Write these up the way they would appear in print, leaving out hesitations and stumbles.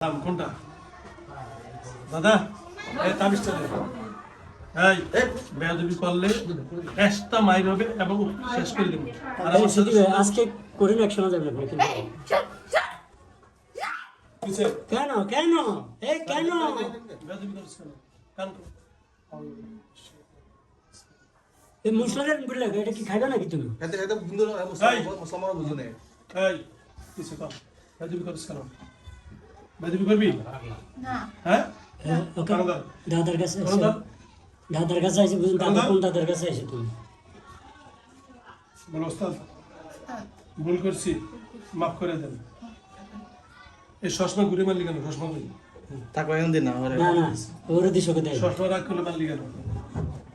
দাম কোনটা দাদা এই তাবিজটা দে এই বেয়াদবি করলে একটা মাইর হবে এবং শেষ করে দেব আর আমার সাথে আজকে করিন অ্যাকশন যাবে না কিন্তু কিসে কেন কেন এই কেন বেয়াদবি করছ কেন এই মুসলিমের বলে এটা কি খাইবা নাকি তুমি এতে এতে বন্ধু মুসলমান বুঝু নেই এই কিসে কর বেয়াদবি করছ কেন বেয়াদবি করবি না হ্যাঁ ওকে দাদার কাছে আছে বুঝুন দাদা কোন দাদার কাছে আছে তুমি বলো ওস্তাদ ভুল করছি মাফ করে দেন এই সসমা ঘুরে মারলি কেন সসমা কই তাকো এখন দিন না আরে না না ওরে দিশকে দেয় সসমা রাগ করলে মারলি কেন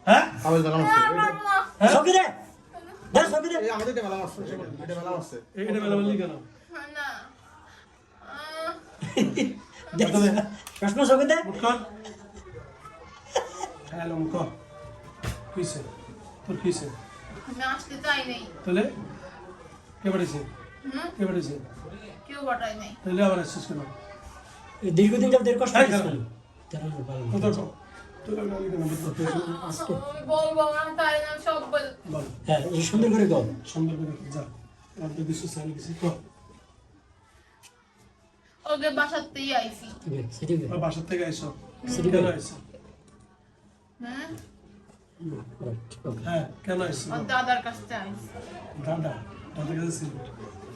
হ্যাঁ আওয়াজ লাগানো সকে দে দে সকে দে এই আমাদের এটা মেলা মারছে এটা মেলা মারছে এইটা বেলা মারলি কেন না দেখো প্রশ্ন সকে দে মুখ কর হ্যালো মুখ কর কিসে তোর কিসে আমি আসতে চাই নাই তাহলে কে বাড়িছে হুম কে বাড়িছে কেউ বাটাই নাই তাহলে আবার আসছিস কেন দীর্ঘদিন যাবত এর কষ্ট হ্যাঁ, হচ্ছে কেন? তেরা না পারো কত কর তোর মারলি কেন আজকে আমি বলবো না তাই না সব বল বল হ্যাঁ এই সুন্দর করে কও সুন্দর করে যা আর তো কিছু চাই কিছু কর ওকে বাসাতেই আইছি সেটি আর বাসা থেকে আইসো সেটি কেন আইসো হুম হ্যাঁ কেন আইসো ওর দাদার কাছে আইছি দাদা দাদা কাছে ছিল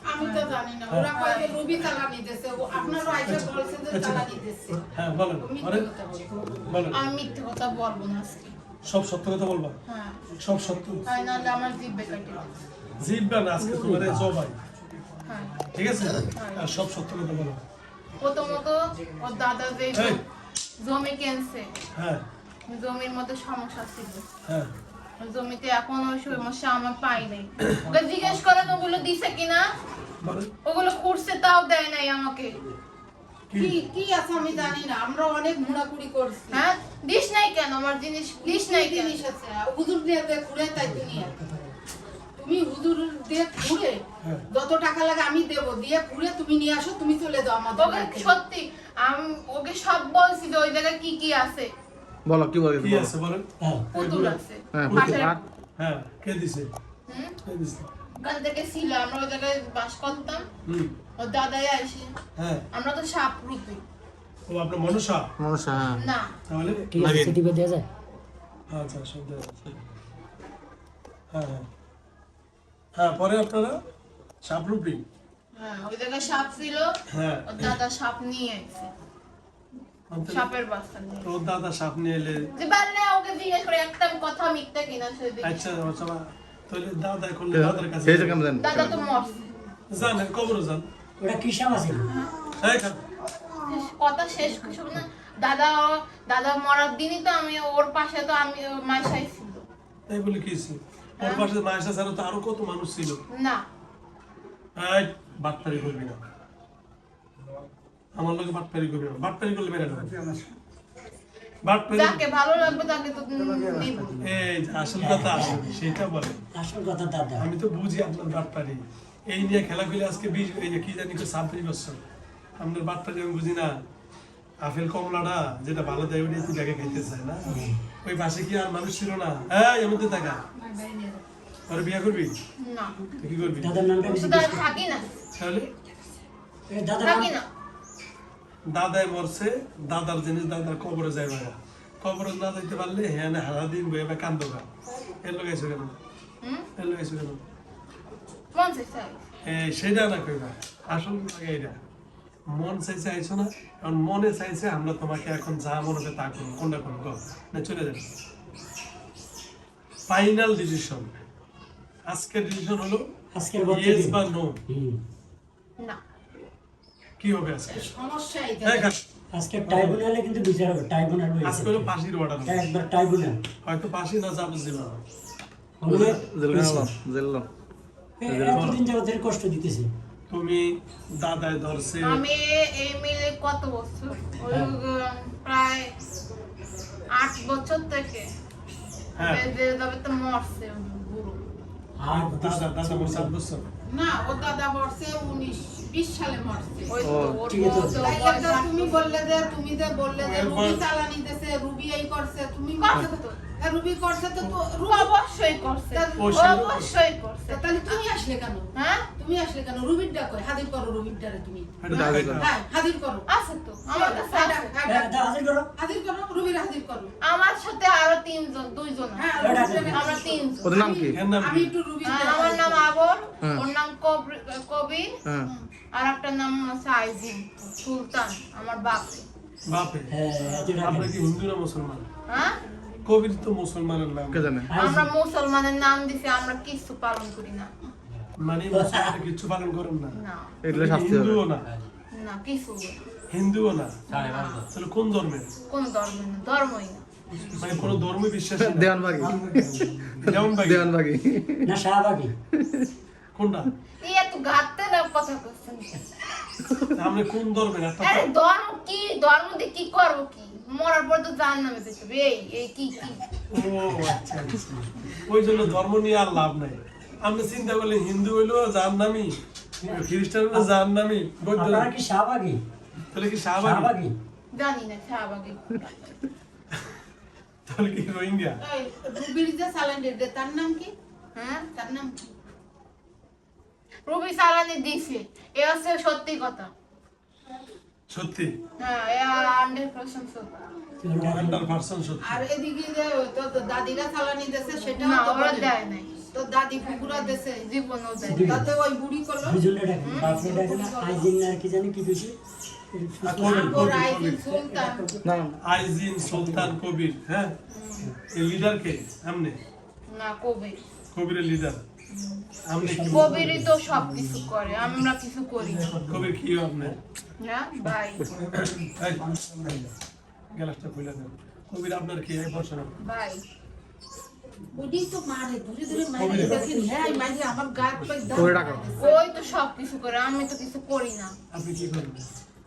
আমি তো জানি না ওরা কয় যে রবি চালানি দিয়েছে আপনারও আইসা বলেছেন যে চালানি দিয়েছে হ্যাঁ বলেন আরে বলেন আমি মিথ্যে কথা বলবো না আজকে সব সত্য কথা বলবা হ্যাঁ সব সত্য তাই নাহলে আমার জিভে কাটে জিতবে না আজকে তোমার এই জবাই হ্যাঁ ঠিক আছে আর সব সত্য কথা বলো প্রথমত ওর দাদা যে এই। জমি কিনছে হ্যাঁ জমির মধ্যে সমস্যা ছিল হ্যাঁ ওই জমিতে এখন ওই সমস্যা আমার পাই নাই ওকে জিজ্ঞেস করেন ওগুলো দিছে কিনা বলেন ওগুলো খুঁড়ছে তাও দেয় নাই আমাকে কি কি কি আছে আমি জানি না আমরা অনেক মুড়াকুড়ি করছি হ্যাঁ দিস নাই কেন আমার জিনিস দিস নাই কেন জিনিস আছে হুজুর দিয়ে ঘুরে তাই দুনিয়া তুমি হুজুর দিয়ে ঘুরে হ্যাঁ। যত টাকা লাগে আমি দেব দিয়ে ঘুরে তুমি নিয়ে আসো তুমি চলে যাও আমাদের ওকে বাড়িতে। সত্যি আমি ওকে সব বলছি যে ওই জায়গায় কি কি আছে বলো কি বলে কি আছে বলেন হ্যাঁ পুতুল আছে হ্যাঁ পাশের আর হ্যাঁ কে দিছে হুম কে দিছে ওখান থেকে ছিল আমরা ওই জায়গায় বাস করতাম হুম ওর দাদাই আসে হ্যাঁ আমরা তো সাপ রূপে ও আপনার মনসা মানুষ হ্যাঁ না তাহলে ঠিক আছে সেটি দেয়া যায় আচ্ছা সব দেওয়া আছে। হ্যাঁ হ্যাঁ হ্যাঁ পরে আপনারা সাপরূপী হ্যাঁ ওই জায়গায় সাপ ছিল হ্যাঁ ওর দাদা সাপ নিয়ে আসছে আনতে- সাপের বাচ্চা নিয়ে তোর দাদা সাপ নিয়ে এলে যে পারলে ওকে জিজ্ঞেস করে একটা কথা মিথ্যা কিনা সেদিন আচ্ছা আচ্ছা তাহলে দাদা করলে দাদার কাছে সেই কেমন জানেন দাদা তো মরছে জানেন কবরও যান ওটা কি সাপ আছে হ্যাঁ খান কথা শেষ কিছু না দাদা মরার দিনই তো আমি ওর পাশে তো আমি মাইশাই ছিল তাই বলে কি হয়েছে? ওর পাশে মায়েশা ছাড়া তো আরো কত মানুষ ছিল না এই বাটপারি করবি না আমার লোকে বাটপারি করবি না বাটপারি করলে মেরে দেবো বাটপারি যাকে ভালো লাগবে তাকে তো নিব এই যে আসল কথা আসল সেটা বলে আসল কথা দাদা আমি তো বুঝি আপনার বাটপারি এই নিয়ে খেলা খেলে আজকে 20 এই যে কি জানি 26 বছর আপনার বাটপারি আমি বুঝি না আপেল কমলাটা যেটা ভালো দেয় ওটা একটু দেখে খাইতে চায় না ওই পাশে কি আর মানুষ ছিল না হ্যাঁ এর মধ্যে থাকা আর বিয়ে করবি না তো কি করবি দাদার নামটা বেশি শুধু আর থাকি না তাহলে এই দাদার নাম থাকি না দাদাই মরছে দাদার জিনিস দাদার কবরে যাইবে না কবরে না যাইতে পারলে হ্যাঁ না হারা দিন বইবে কান্দবা এর লোক আইসো কেন হুম এর লোক আইসো কেন মন চাইছে এই সেটা না কইবা আসল লাগে এটা মন চাইছে আইসো না কারণ মনে চাইছে আমরা তোমাকে এখন যা মনে হবে তা করবো কোনটা করবো গো? না চলে যাবে ফাইনাল ডিসিশন আজকের ডিসিশন হলো আজকের বলতে ইয়েস বা নো না কি হবে আজকে সমস্যা এই হ্যাঁ কাকা, আজকে ট্রাইব্যুনালে কিন্তু বিচার হবে ট্রাইব্যুনাল আজকে হলো ফাঁসির অর্ডার একবার ট্রাইব্যুনাল হয়তো ফাঁসি না যাবজ্জীবন জেল এতদিন যাবত এর কষ্ট দিতেছে তুমি দাদায় ধরছে আমি এই মিলে কত বছর ওই প্রায় 8 বছর থেকে হ্যাঁ যে তবে তো মরছে বুড়ো আর দাদা দাদা বলছে 7 বছর না ও দাদা মরছে 19-20 সালে মরছে। ওই তো ওর ঠিক আছে। বউ তো তাই বয়স একটা তুমি বললে যে রুবি এরপর- চালানি দিছে, রুবি এই করছে, তুমি করছে তো। রুবি করছে তো রুবি অবশ্যই করছে, ও সে- অবশ্যই করছে। তাহলে তুমি আসলে কেন? হ্যাঁ তুমি আসলে কেন? রুবিরটা কই? হাজির করো রুবিরটারে তুমি। এটা দাবি দেখাই করো। না। হ্যাঁ, হাজির করো। আছে তো আমার কাছে আছে। দাও হাজির করো। হাজির করো, রুবির হাজির করো। আমার সাথে আরো 2 জন হ্যাঁ, এটা রুবিরটারে আমরা হাজির করো। 3 জন। ওদের নাম কি? এর নাম আমি কি? একটু রুবির আমার নাম আবর, হ্যাঁ। ওর নাম কবির, হ্যাঁ আর একটা নাম আছে আইজিন সুলতান, আমার বাপে। বাপে হ্যাঁ এতটা আপনি কি হিন্দু না মুসলমান? হ্যাঁ কবির তো মুসলমানের নাম। কে জানে? আমরা মুসলমানের নাম দিছি, আমরা কিছু পালন করি না। মানে মুসলমানের কিছু পালন করেন না? না এগুলো শাস্তি হবে। হিন্দুও না, না কিছু হিন্দুও না, তাহলে কোন ধর্মের? কোন ধর্ম না, ধর্মই না। মানে কোন ধর্মে বিশ্বাসী না? দেওয়ানবাগি যেমন ভাই দেওয়ানবাগি না শাহবাগী। কোনটা? এই এত গাতে না কথা করছেন। আপনি কোন ধর্মের? একটা আরে ধর্ম কি, ধর্ম দিয়ে কি করবো কি? মরার পর তো জাহান্নামে যেতে হবে। এই কি কি? ও আচ্ছা আচ্ছা। ওই জন্য ধর্ম নিয়ে আর লাভ নাই। আপনি চিন্তা করলে হিন্দু হইলো জাহান্নামী, খ্রিস্টান হইলো জাহান্নামী, বৌদ্ধ আপনারা কি শাহবাগী? তাহলে কি শাহবাগী? শাহবাগী? জানি না শাহবাগী। তাহলে কি রোহিঙ্গা? এই রুবির যে সালেন্ডার দে তার নাম কি? হ্যাঁ তার নাম কি? রুবি সালানি দিছে, এ হচ্ছে সত্যি কথা। সত্যি হ্যাঁ এ 100% সত্যি। 100% সত্যি। আর এদিকে যে তো দাদিরা চালানি দিছে সেটা না তো ওরা বলে। দেয় নাই, তো দাদি ফুকুরা দিছে জীবনও দেয় নাই। তাতে ওই বুড়ি করলো দুজনে ডাকেন। বাপরে ডাকেন আইজিন আর কি জানি কি কিছু। আর কবির, ওর কবির, আইজিন কবির। সুলতান। না আইজিন সুলতান কবির, হ্যাঁ এই লিডার কে? আমনে না কবির, কবিরের লিডার আমনে কি? কবিরই তো সবকিছু করে, আমরা কিছু করি না। কবির কি আপনার? হ্যাঁ ভাই গ্লাসটা খুলে দেন। কবির আপনার কি? এই বসেন আপনি। ভাই ওইটাই তো মারে ধরে ধরে মারে দেখেন। হ্যাঁ মারে আমার গায়ে পাই দাও। ওরে ডাকো। ওই তো সবকিছু করে, আমি তো কিছু করি না। আপনি কি করবেন?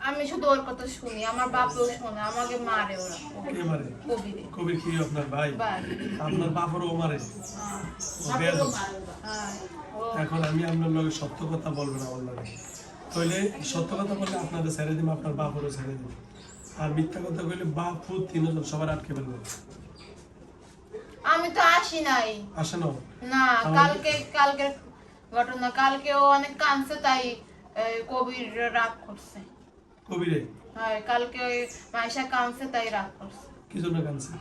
আমি শুধু ওর কথা শুনি, আমার বাপেও শোনে, আমাকে মারে ওরা। কে মারে? কবিরে কবির কি আপনার ভাই? ভাই আপনার বাপরও মারে? হ্যাঁ, ও বেয়াদব। মারে ওরা। হ্যাঁ, ও এখন আমি আপনার লগে সত্য কথা বলবো না আমার লগে, তাহলে সত্য কথা বললে আপনাদের ছেড়ে দিব, আপনার বাপরও ছেড়ে দিব। আর মিথ্যা কথা বললে বাপ পুত তিনজন সবার আটকে ফেলবো। আমি তো আসি নাই। আসে না? না কালকে ঘটনা, কালকে ও অনেক কাঁদছে, তাই কবির রাগ করছে। কবিরে হ্যাঁ কালকে ওই মাইশা কাঁদছে, তাই রাগ করছে। কি জন্য কানছে?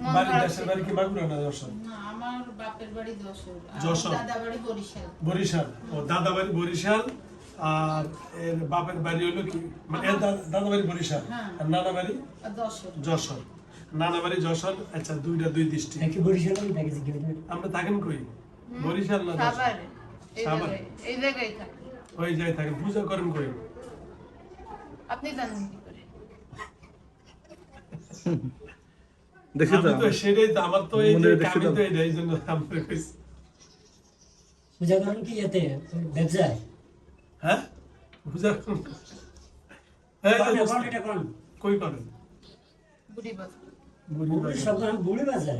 মন বাড়ি খারাপ দেশের ছিল। বাড়ি কি মাগুরা না যশোর? না আমার বাপের বাড়ি যশোর আর যশোর। দাদা বাড়ি বরিশাল। বরিশাল। ও দাদা বাড়ি বরিশাল, আর এর বাপের বাড়ি হলো কি, মানে এর দাদা বাড়ি বরিশাল হ্যাঁ। আর নানা বাড়ি আর যশোর। যশোর। নানা বাড়ি যশোর। আচ্ছা দুই ডিস্ট্রিক্ট। নাকি বরিশালে দেখেছি কি বলে। আমরা থাকেন কই? বরিশাল না যশোর? সাভারে, এই সাভারে? জায়গায়, এই জায়গায় থাকে। ওই যাই থাকেন। পূজা করেন কই? আপনি জানেন কি করে? দেখছি তো আমি তো সেটাই তো, আমার তো এই মনে যে দেখছি আমি তো। তো এই জন্য আমরা কইছি। পূজা করেন কি এতে ব্যবসায়? হ্যাঁ পূজা করেন? এই যে দোস্ত, এটা কোন? কই করেন? বুড়ি বাজার। বুড়ি বাজার। সব নাম বুড়ি বাজার।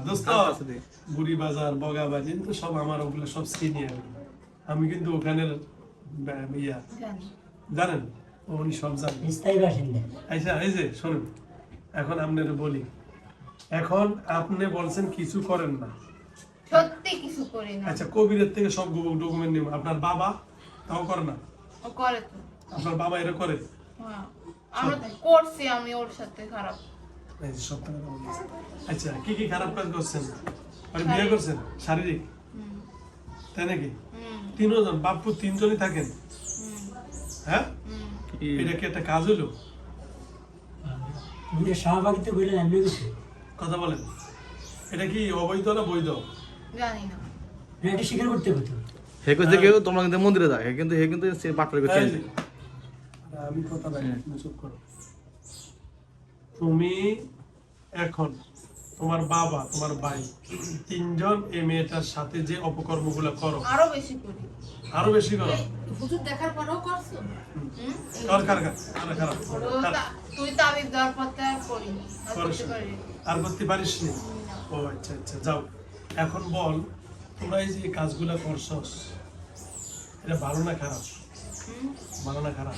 দোস্ত, আছে দেখি। বুড়ি বাজার, বগাবাজি তো সব আমার, ওগুলো সব সিনিয়র। আমি কিন্তু ওখানের ইয়া জানি। জানেন, উনি সব জানেন। স্থায়ী বাসিন্দা। আচ্ছা এই যে শুনুন, এখন আপনার বলি, এখন আপনি বলছেন কিছু করেন না। সত্যি কিছু করি না। আচ্ছা কবিরের থেকে সব ডকুমেন্ট নিব। আপনার বাবা তাও করে না? ও করে তো। আপনার বাবা এটা করে? হ্যাঁ আমরা তো করছি, আমি ওর সাথে খারাপ। এই যে সব কথা বলতেছে। আচ্ছা কি কি খারাপ কাজ করছেন? মানে বিয়ে করছেন শারীরিক, হুম, তাই নাকি? হুম, তিনজন বাপু, তিনজনই থাকেন, হুম, হ্যাঁ? হুম। এটা কি একটা কাজ হলো? বুড়ি শাহবাগীতে বলে এমনি কিছু। কথা বলেন, এটা কি অবৈধ না বৈধ? জানি না। না এটা স্বীকার করতে হতো। হে কইছে কেউ তোমরা কিন্তু মন্দিরে যায় হে কিন্তু সে বাটপাড়ি করছে এই যে, আমি কথা বলি, তুমি চুপ করো। তুমি এখন তোমার বাবা, তোমার ভাই, তিনজন এই মেয়েটার সাথে যে অপকর্মগুলো করো, আরো বেশি করি। আরো বেশি করো। হুজুর দেখার পরেও করছো? হুম? খারাপ তুই তাবিজ দেওয়ার পর তো আর করিনি, আর করিস করতে না। পারিনি। আর করতে পারিস নি? ও আচ্ছা আচ্ছা, যাও এখন বল, তোমরা এই যে কাজগুলা করছস এটা ভালো না খারাপ? ভালো না খারাপ?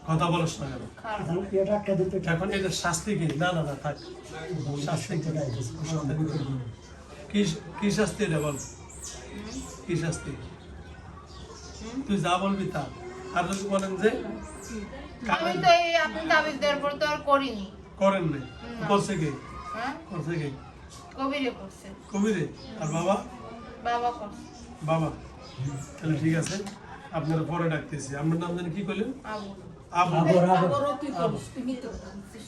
কথা বলছ না কেন? খারাপ। এটা একটা দিতে এখন এটা শাস্তি কি? না না না থাক, শাস্তি কি? কি কি শাস্তি এটা বল? কি শাস্তি? তুই যা বলবি তা। আর যদি বলেন যে আমি তো এই আপনি তাবিজ দেওয়ার পর তো আর করিনি। করেন নাই, না। করছে কে? হ্যাঁ, করছে কে? কবিরে করছে, কবিরে। আর বাবা? বাবা করছে, বাবা। তাহলে ঠিক আছে, আপনারা পরে ডাকতেছি। আপনার নাম জানি কি করলেন? আবু। আবু। আবারও তুই করিস, তুই মিথ্যে কথা বলছিস।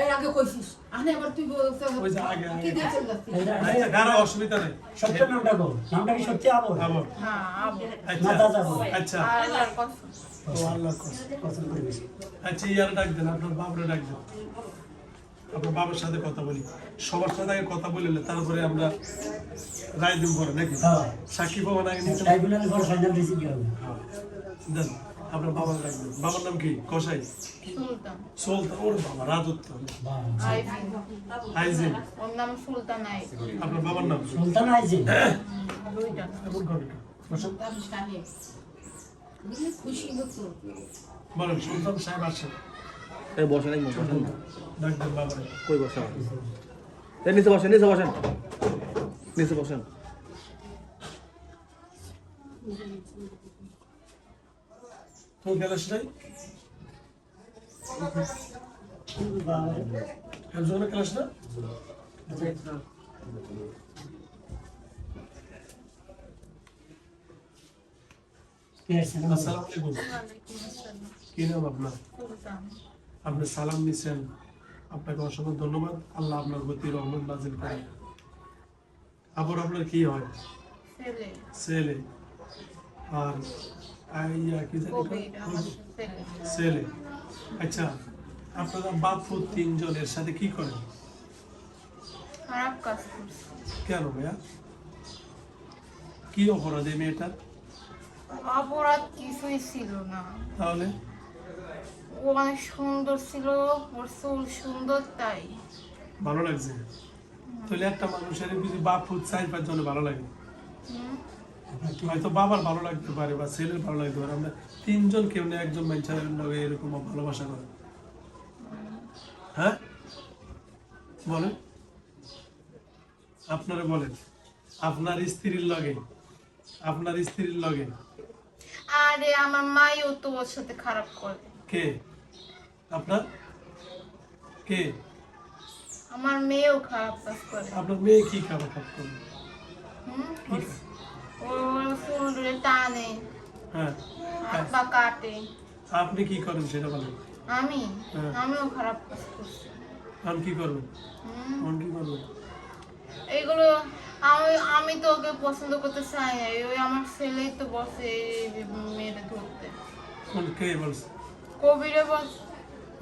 এই আগে কইছিস, আনে আবার তুই ওই যে আগে কি দেখে যাচ্ছিস? আচ্ছা, কারো অসুবিধা নেই। সত্য নামটা বল, নামটা কি সত্যি আবু? আবু। হ্যাঁ, আবু। আচ্ছা মাতা যাবো। আচ্ছা। আর আল্লাহর কসম। ও আল্লাহর কসম। পছন্দ করিস। আচ্ছা, ইয়ার ডাক দেন, আপনার বাবরে ডাক দেন। আপনার বাবার সাথে কথা বলি, সবার সাথে আগে কথা বলিলে তারপরে আমরা রায় দিব পরে নাকি? হ্যাঁ। সাক্ষী পাবেন আগে নিতে হবে। ট্রাইব্যুনালে পরে ফাইনাল রিসিভ হবে। দেন, আপনার বাবার ডাক দেন। বাবার নাম কি? কসাই? সুলতান সুলতান? ওর বাবা রাজত্ব। আইজিন। আইজিন। ওর নাম সুলতান আইজিন। আপনার বাবার নাম? সুলতান আইজিন। দুইটা। এমন করে না। বসেন। আমি সাহেব। বুঝলি, খুশি হতো। বলেন, সুলতান সাহেব আসেন। এই বসেন, এই বসেন। ডাক দেন বাবারে। কই বসেন? এই নিচে বসেন, নিচে বসেন, নিচে বসেন। তুই গেলাস নাই? একজনে ক্লাস না? আসসালামু আলাইকুম। ওয়ালাইকুম আসসালাম। কি নাম আপনার? সুলতান। আপনি সালাম নিছেন, আপনাকে অসংখ্য ধন্যবাদ। আল্লাহ আপনার প্রতি রহমত নাজিল করেন। আবার আপনার কি হয়? ছেলে। ছেলে। আর আইয়া কি জানি কবির আমার ছেলে। ছেলে। আচ্ছা, আপনারা বাপ পুত তিনজনের সাথে কি করেন? খারাপ কাজ করছে। কেন ভাইয়া? কি অপরাধ এই মেয়েটার? অপরাধ কিছুই ছিল না। তাহলে ও অনেক সুন্দর ছিল, ওর চুল সুন্দর তাই। ভালো লাগছে? তাহলে একটা মানুষের যদি বাপ পুত 4-5 জনে ভালো লাগে, হুম, হয়তো বাবার ভালো লাগতে পারে বা ছেলের ভালো লাগতে পারে, আমরা তিনজন কেউ না একজন মানুষের লগে এরকম ভালোবাসা করে। হ্যাঁ বলেন, আপনারা বলেন, আপনার স্ত্রীর লগে, আপনার স্ত্রীর লগে আরে আমার মাইও তো ওর সাথে খারাপ করে। কে? আপনার কে? আমার মেয়েও খারাপ কাজ করে। আপনার মেয়ে কি খারাপ কাজ করে? হুম, কি? ওর চুল ধরে টানে, হ্যাঁ, হাত পা কাটে। আপনি কি করেন সেটা বলেন। আমি হ্যাঁ। আমিও খারাপ কাজ করছি। এখন কি করবেন? হুম, এখন কি করবেন? এইগুলো আমি আমি তো ওকে পছন্দ করতে চাই না। ওই আমার ছেলেই তো বসে এই মেয়েটা ধরতে। কোন কে বলছে? কবিরে বস,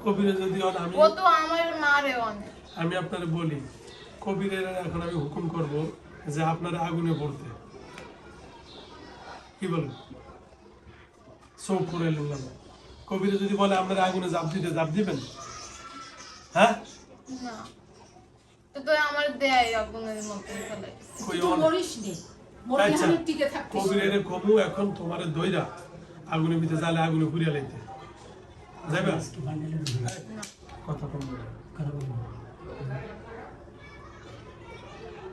কবিরে যদি আমি ও তো আমার মারে অনেক। আমি আপনারা বলি, কবিরের এখন আমি হুকুম করব যে আপনারা আগুনে পড়তে। কি বলেন? চোখ করে নিলাম। কবিরে যদি বলে আপনারা আগুনে জাপ দিতে, জাপ দিবেন? হ্যাঁ? না, তো তো আমার দেয় আগুনের মধ্যে ফেলে। কই তুই অন- মরিস নি। মরে আচ্ছা, আমি টিকে থাকতিস। কবিরের কমু এখন তোমার দইরা আগুনের ভিতরে জালে আগুনে পুড়িয়া লাইতে যাবে? না, কথা কম বলো।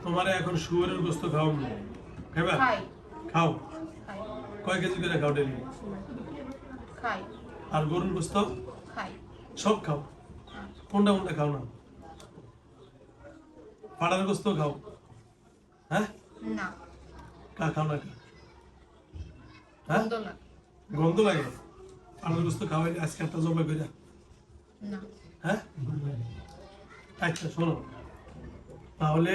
তোমার এখন শুয়োরের গোস্ত খাও না, খাইবা? খাই খাও। খাই কয় কেজি করে খাও ডেলি? খাই আর গরুর গোস্ত খাই। সব খাও? কোনটা কোনটা খাও না? পাড়ার গোস্ত খাও? হ্যাঁ, না, কা খাও না কা? হ্যাঁ, গন্ধ লাগে। গন্ধ লাগে? পাড়ার গোস্ত খাওয়াই আজকে একটা জমা করে। না, হ্যাঁ, আচ্ছা শোনো, তাহলে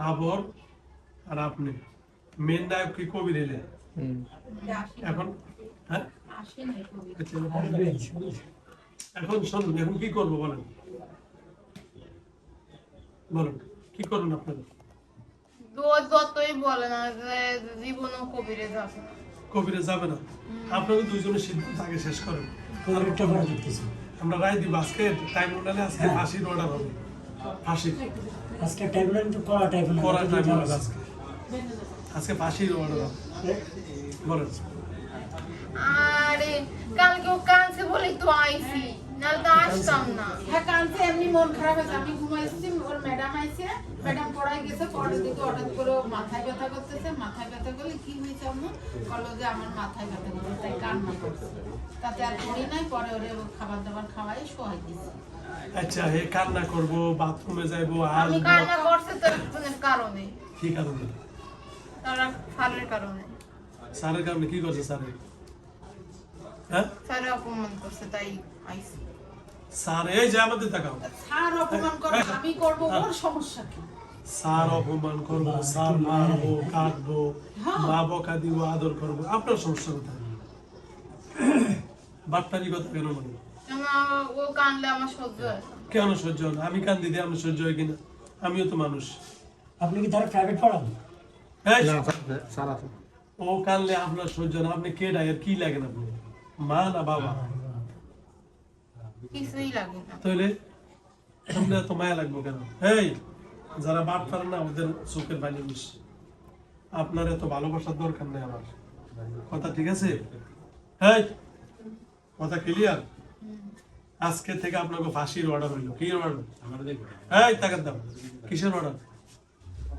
আবর আর আপনি মেন নায়ক কি কবির এলে এখন? হ্যাঁ, আসে নাই কবি। আচ্ছা, এখন শুনুন, এখন কি করবো বলেন? বলেন কি করবেন আপনারা? ও যতই বলে না যে জীবনও কবিরে যাবে না। কবিরে যাবে না? আপনারা দুজনের সিদ্ধান্ত আগে শেষ করেন, একটা বড় দেখতেছি। আমরা রায় দিব। আজকে টাইম অনুযায়ী আজকে ফাঁসির অর্ডার হবে। ফাঁসি আজকে ট্রাইব্যুনাল কিন্তু কড়া ট্রাইব্যুনাল করা এটা টাইম জানো। হবে আজকে আজকে ফাঁসির অর্ডার বলেন আরে কালকে ও কানছে বলেই তো আইছি নাহলে তো আসতাম না। হ্যাঁ কালকে এমনি মন খারাপ হয়েছে আমি ঘুমাইছি ওর ম্যাডাম আইছে ম্যাডাম পড়াই গেছে পরে দিকে হঠাৎ করে ও মাথায় ব্যথা করতেছে মাথায় ব্যথা করলে কি হয়েছে আম্মু বললো যে আমার মাথায় ব্যথা করছে তাই কান্না করছে তাতে আর করি নাই পরে ওরে খাবার দাবার খাওয়াই শোয়াই দিয়েছি আচ্ছা হে কান্না করবো বাথরুমে যাইবো আমি আসবো কান্না করছে তোর একজনের কারণে, কি কারণে তারা স্যারের কারণে। স্যারের কারণে কি করছে স্যারে হ্যাঁ স্যারে অপমান করছে তাই আইছি। স্যার এই যে আমাদের দেখাও স্যার অপমান করে আমি করবো ওর সমস্যা কি স্যার অপমান করবো স্যার মারবো কাটবো মা বকা দিব আদর করবো আপনার সমস্যা কোথায় বাটপারি কথা কেন মানে ও কানলে আমার সহ্য হয় না। কেন সহ্য হয় না? আমি কান দিদি আমি সহ্য হয় কিনা আমিও তো মানুষ আপনি কি তারা প্রাইভেট পড়ান? এই, না স্যার আছে ও কানলে আপনার সহ্য হয় না আপনি কে ডায়ের কি লাগেন আপনি মা না বাবা কিছুই লাগে না। তাহলে সামনে এত মায়া লাগবো কেন এই যারা বাদ পারেন না ওদের চোখের পানি মিশ আপনার এত ভালোবাসার দরকার নেই আমার কথা ঠিক আছে এই কথা ক্লিয়ার আজকে থেকে আপনাকে ফাঁসির অর্ডার হইলো কি অর্ডার এই টাকার দাম কিসের অর্ডার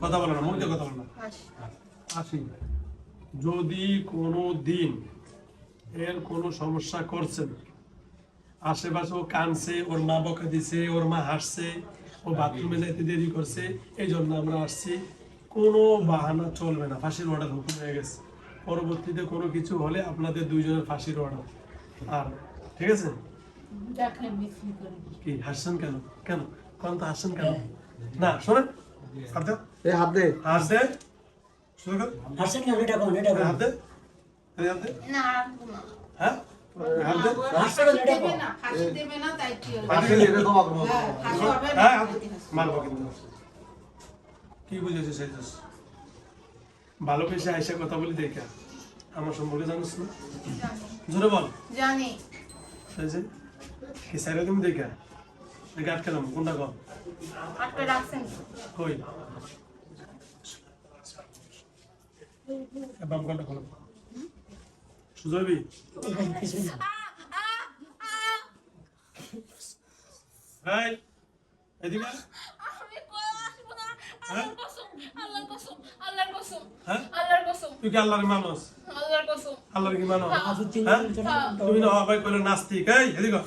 কথা বলো না মুখ দিয়ে কথা বলো না আসি। ফাঁসি যদি কোনো দিন এর কোনো সমস্যা করছেন আশেপাশে ও কানছে ওর মা বকা দিছে ওর মা হাসছে ও বাথরুমে যাইতে দেরি করছে এই জন্য আমরা আসছি কোনো বাহানা চলবে না ফাঁসির অর্ডার হুকুম হয়ে গেছে পরবর্তীতে কোনো কিছু হলে আপনাদের দুইজনের ফাঁসির অর্ডার আর ঠিক আছে দেখলে মিছিল করি কি হাসছেন কেন কেন কোন তো হাসছেন কেন না শোনেন হাত দে এই হাত দে হাত দে শুরু কর আসেন কেন এটা কোন এটা হাত কোন দে হাত দে না রাখবো না। হ্যাঁ হাত দে ফাঁসি দেবে না ফাঁসি দেবে না তাই কি হলো? ফাঁসি দিলে এটা তোমার কোনো হ্যাঁ, ফাঁসি হবে না হ্যাঁ মারবো কিন্তু কি বুঝেছিস সেই ভালোবেসে আইসা কথা বলি দেখা আমার সম্পর্কে জানিস না জানি জোরে বল জানি সেই যে কি সাইরা তুমি দেখা দেখে আটকালাম কোনটা কম আটকে রাখছেন তো? কই বাম কোনটা খোলো সুজয়বি ভাই এদিকে আয়। আমি কই আসবো না। আল্লাহর কসম, আল্লাহর কসম, আল্লাহর কসম, হ্যাঁ আল্লাহর কসম, তুই কি আল্লাহর মানুষ আল্লাহর কসম। আল্লাহর কি মানুষ আসুন তিন হ্যাঁ জন তুমি না ভাই কইলে নাস্তিক এই এদিকে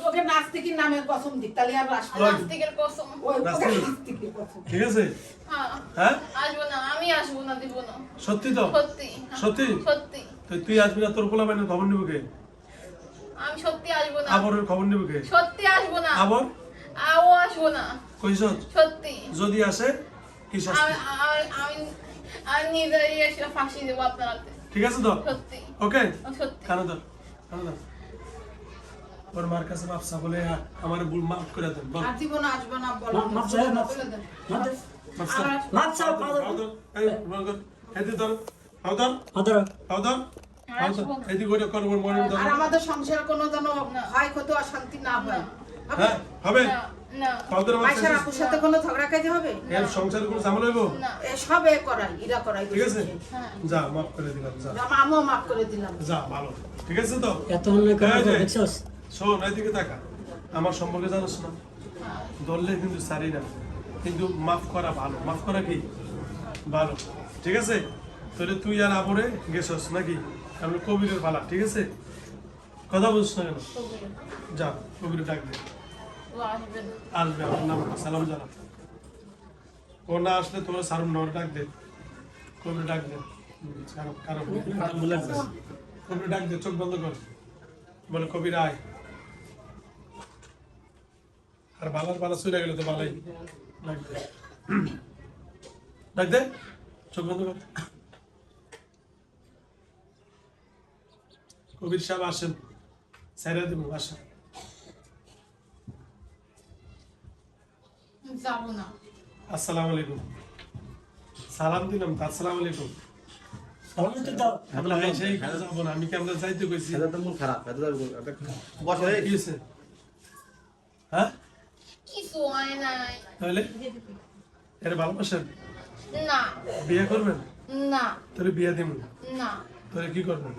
ওকে নাস্তিকের নামের কসম দিক তাহলে আর আসবে না। নাস্তিকের কসম। ওই ওকে নাস্তিক? নাস্তিকের কসম ঠিক আছে হ্যাঁ, হ্যাঁ আসবো না, আমি আসবো না, দিব না। সত্যি তো সত্যি। সত্যি? সত্যি। তো তুই আসবি না তোর পোলা বাইনের খবর নিব কে আমি সত্যি আসবো না। আবরের খবর নিব কে সত্যি আসবো না। আবর ও আসবো না। কইস সত্যি। যদি আসে কি শাস্তি আমি আমি- আমি আমি নিজেই এসে ফাঁসি দেবো আপনার হাতে। ঠিক আছে তো সত্যি। ওকে সত্যি। কানো দাও ওর মার কাছে মাপসা বলে আমার ভুল মাফ করে দেন বল আর জীবন আসবে না বলো মাপ চাই মাপ বলে দেন। মাপসা মাপ চাও হাও ধর এই বল কর এদি ধর হাও ধর আদর হাও ধর হাও ধর এদি করে কর ওর মনে ধর আর আমাদের সংসারে কোনো যেন ক্ষয়ক্ষতি অশান্তি না হয় হ্যাঁ হবে না, না, হাও ধর আমার পয়সার আপুর সাথে কোনো ঝগড়া কাজে হবে এর সংসারে কোনো ঝামেলা হইব না। সবে করাই এরা করাই ঠিক আছে হ্যাঁ। যা মাফ করে দিলাম যা আমিও মাফ করে দিলাম যা ভালো ঠিক আছে তো এত অন্যায় করে এই যে, দেখছস শোন এদিকে তাকা আমার সম্পর্কে জানোস না ধরলে কিন্তু সারি না কিন্তু মাফ করা ভালো মাফ করা কি ভালো ঠিক আছে তাহলে তুই আর আবরে গেছস নাকি আমরা কবিরের পালা ঠিক আছে কথা বলছিস না কেন যা কবির ডাক দে ও আসবে না। আসবে আমার নাম সালাম জানা ও না আসলে তোমার সারুন নর ডাক দে কবির ডাক দে কারণ বলে কবির ডাক দে চোখ বন্ধ কর বলে কবির আয় আর বালার বালা শুয়ে গেলে তো বালাই ডাক দে ডাক দে চোখ বন্ধ কর কবির সাহেব আসেন সাইরা দিব আসেন যাবো না। আসসালামু আলাইকুম সালাম দিলাম তো আসসালামু আলাইকুম সালাম তো দাও আমরা সেই যাবো না আমি কি আমরা যাইতে কইছি এটা তো মন খারাপ এটা বসে কি হয়েছে হ্যাঁ কিছু হয় নাই। তাহলে এর ভালোবাসেন? না বিয়ে করবেন? না তাহলে বিয়ে দিন। না তাহলে কি করবেন?